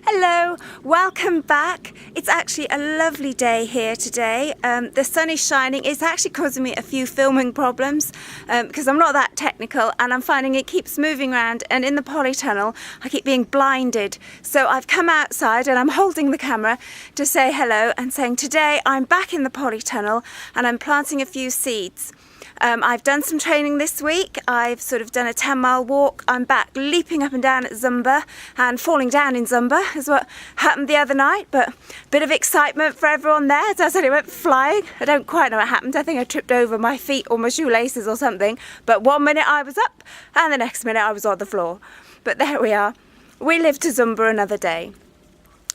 Hello, welcome back. It's actually a lovely day here today. The sun is shining. It's actually causing me a few filming problems because I'm not that technical and I'm finding it keeps moving around, and in the polytunnel I keep being blinded. So I've come outside and I'm holding the camera to say hello and saying today I'm back in the polytunnel and I'm planting a few seeds. I've done some training this week. I've sort of done a 10-mile walk. I'm back leaping up and down at Zumba and falling down in Zumba is what happened the other night, but a bit of excitement for everyone there. So I said, I went flying. I don't quite know what happened. I think I tripped over my feet or my shoelaces or something, but 1 minute I was up and the next minute I was on the floor. But there we are. We live to Zumba another day.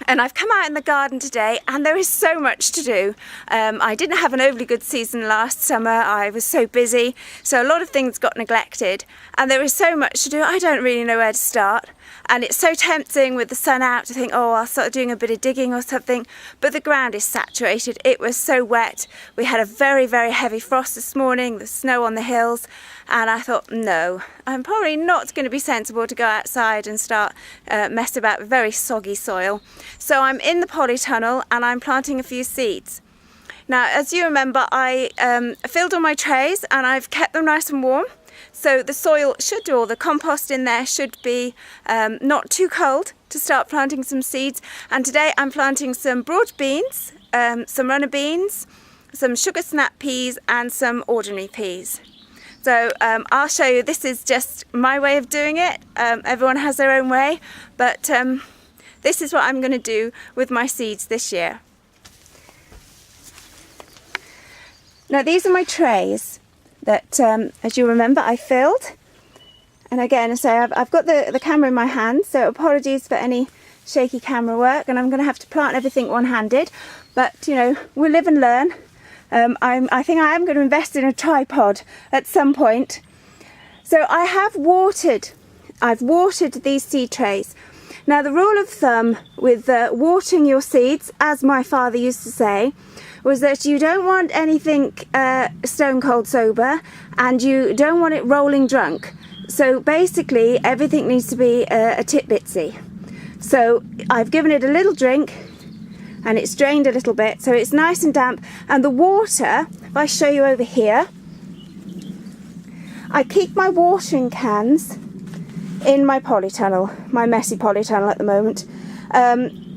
And I've come out in the garden today and there is so much to do. I didn't have an overly good season last summer. I was so busy, so a lot of things got neglected and there is so much to do. I don't really know where to start, and it's so tempting with the sun out to think, oh, I'll start doing a bit of digging or something, but the ground is saturated. It was so wet. We had a very, very heavy frost this morning, the snow on the hills, and I thought, no, I'm probably not going to be sensible to go outside and start mess about with very soggy soil. So I'm in the polytunnel and I'm planting a few seeds. Now, as you remember, I filled all my trays and I've kept them nice and warm. So the soil should do, or the compost in there should be not too cold to start planting some seeds. And today I'm planting some broad beans, some runner beans, some sugar snap peas and some ordinary peas. So I'll show you, this is just my way of doing it. Everyone has their own way, but this is what I'm going to do with my seeds this year. Now these are my trays that, as you remember, I filled. And again, so I've got the camera in my hand, so apologies for any shaky camera work, and I'm going to have to plant everything one-handed. But, you know, we'll live and learn. I think I am going to invest in a tripod at some point. So I've watered these seed trays. Now the rule of thumb with watering your seeds, as my father used to say, was that you don't want anything stone cold sober and you don't want it rolling drunk. So basically everything needs to be a tit bitsy. So I've given it a little drink and it's drained a little bit, so it's nice and damp. And the water, if I show you over here, I keep my watering cans in my polytunnel, my messy polytunnel at the moment,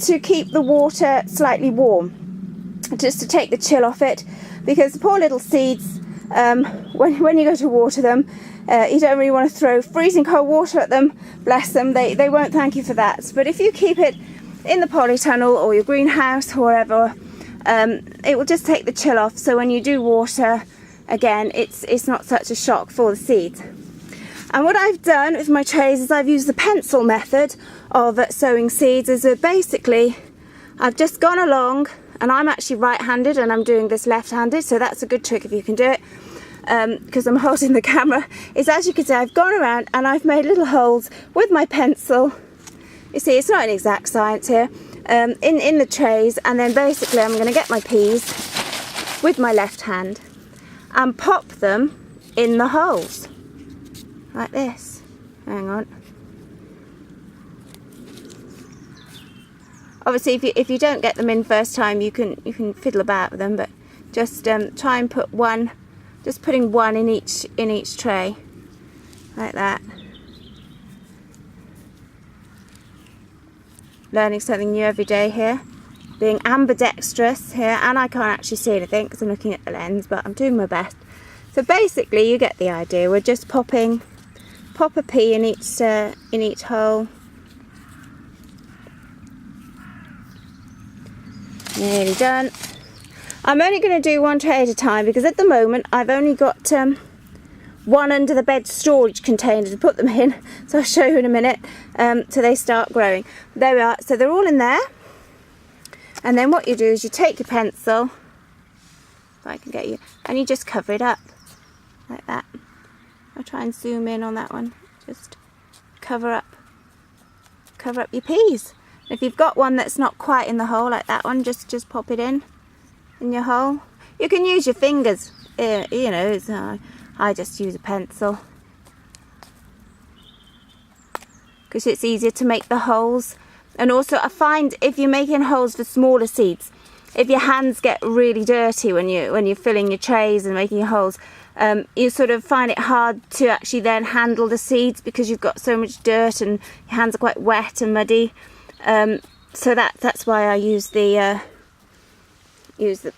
to keep the water slightly warm, just to take the chill off it, because the poor little seeds, when you go to water them, you don't really want to throw freezing cold water at them. Bless them, they won't thank you for that. But if you keep it in the polytunnel or your greenhouse or wherever, it will just take the chill off, so when you do water again, it's not such a shock for the seeds. And what I've done with my trays is I've used the pencil method of sowing seeds. Is basically I've just gone along, and I'm actually right-handed and I'm doing this left-handed, so that's a good trick if you can do it, because I'm holding the camera. Is, as you can see, I've gone around and I've made little holes with my pencil. You see, it's not an exact science here, in the trays, and then basically I'm going to get my peas with my left hand and pop them in the holes, like this. Hang on. Obviously, if you don't get them in first time, you can fiddle about with them, but just try and put one, just putting one in each tray, like that. Learning something new every day here, being ambidextrous here, and I can't actually see anything because I'm looking at the lens, but I'm doing my best. So basically, you get the idea. We're just pop a pea in each hole. Nearly done. I'm only going to do one tray at a time because at the moment I've only got one under the bed storage container to put them in, so I'll show you in a minute, till they start growing. There we are, so they're all in there, and then what you do is you take your pencil, if I can get you, and you just cover it up like that. I'll try and zoom in on that one. Just cover up your peas. If you've got one that's not quite in the hole like that one, just pop it in your hole. You can use your fingers, you know, I just use a pencil because it's easier to make the holes And also I find if you're making holes for smaller seeds, if your hands get really dirty when you're filling your trays and making your holes, you sort of find it hard to actually then handle the seeds because you've got so much dirt and your hands are quite wet and muddy. So that's why I use the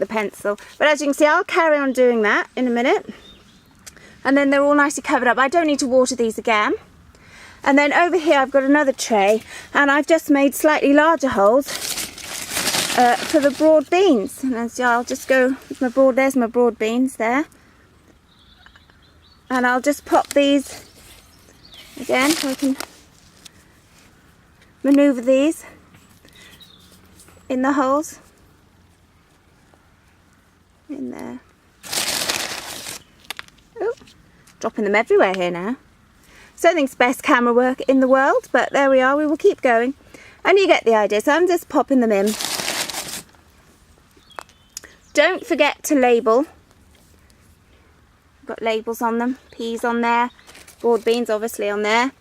pencil. But as you can see, I'll carry on doing that in a minute. And then they're all nicely covered up. I don't need to water these again. And then over here I've got another tray, and I've just made slightly larger holes for the broad beans. And as I'll just go with my broad, there's my broad beans there. And I'll just pop these again so I can manoeuvre these in the holes. In there. Oh, dropping them everywhere here now. So I think it's best camera work in the world, but there we are, we will keep going. And you get the idea, so I'm just popping them in. Don't forget to label. Got labels on them, peas on there, broad beans obviously on there.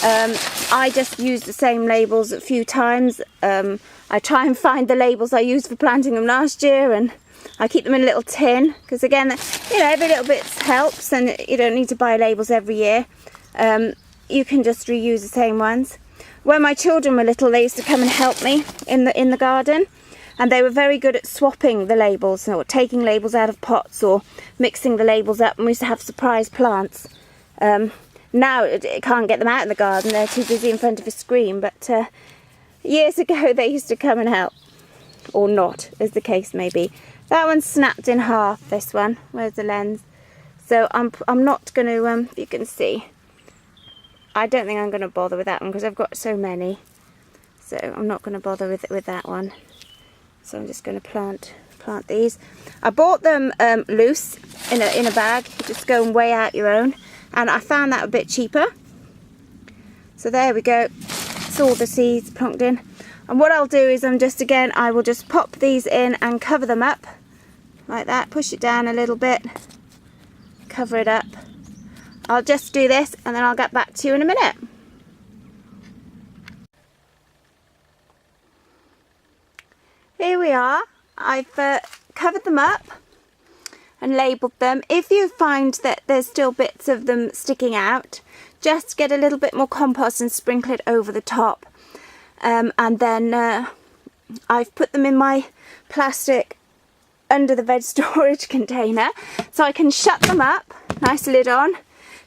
I just use the same labels a few times. I try and find the labels I used for planting them last year, and I keep them in a little tin, because again, you know, every little bit helps, and you don't need to buy labels every year. You can just reuse the same ones. When my children were little, they used to come and help me in the garden, and they were very good at swapping the labels, or taking labels out of pots or mixing the labels up, and we used to have surprise plants. Now it can't get them out in the garden, they're too busy in front of a screen, but years ago they used to come and help, or not, as the case may be. That one's snapped in half, this one. Where's the lens? So I'm not going to, you can see, I don't think I'm going to bother with that one because I've got so many. So I'm not going to bother with that one. So I'm just going to plant these. I bought them loose in a bag. You just go and weigh out your own. And I found that a bit cheaper. So there we go. It's all the seeds plonked in. And what I'll do is I will just pop these in and cover them up. Like that. Push it down a little bit. Cover it up. I'll just do this and then I'll get back to you in a minute. Here we are. I've covered them up and labelled them. If you find that there's still bits of them sticking out, just get a little bit more compost and sprinkle it over the top. And then I've put them in my plastic under the veg storage container so I can shut them up, nice lid on,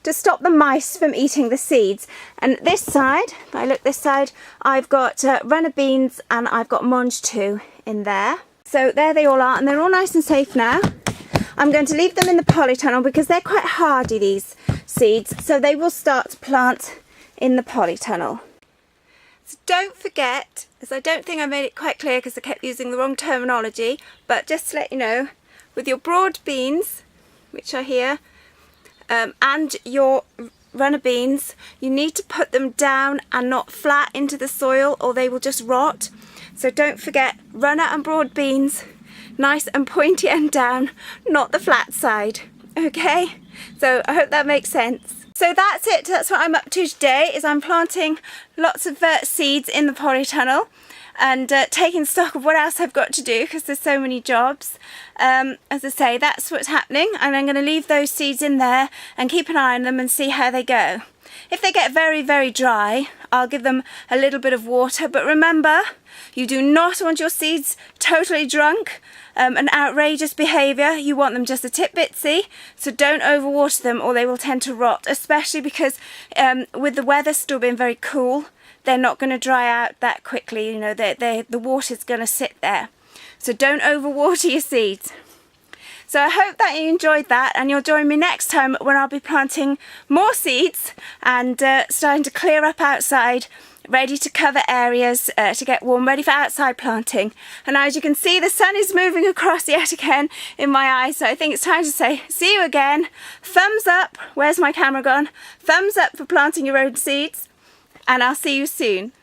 to stop the mice from eating the seeds. And this side, if I look this side, I've got runner beans and I've got mange too in there. So there they all are, and they're all nice and safe now. I'm going to leave them in the polytunnel because they're quite hardy, these seeds, so they will start to plant in the polytunnel. So don't forget, as I don't think I made it quite clear because I kept using the wrong terminology, but just to let you know, with your broad beans, which are here, and your runner beans, you need to put them down and not flat into the soil or they will just rot. So don't forget, runner and broad beans, nice and pointy end down, not the flat side. Okay, so I hope that makes sense. So that's it, that's what I'm up to today, is I'm planting lots of seeds in the polytunnel and taking stock of what else I've got to do because there's so many jobs. As I say, that's what's happening, and I'm going to leave those seeds in there and keep an eye on them and see how they go. If they get very, very dry, I'll give them a little bit of water, but remember, you do not want your seeds totally drunk and outrageous behaviour. You want them just a tip bitsy, so don't overwater them or they will tend to rot, especially because with the weather still being very cool, they're not going to dry out that quickly. You know, the water's going to sit there. So don't overwater your seeds. So I hope that you enjoyed that, and you'll join me next time when I'll be planting more seeds and starting to clear up outside, ready to cover areas to get warm, ready for outside planting. And as you can see, the sun is moving across yet again in my eyes, so I think it's time to say see you again. Thumbs up, where's my camera gone? Thumbs up for planting your own seeds, and I'll see you soon.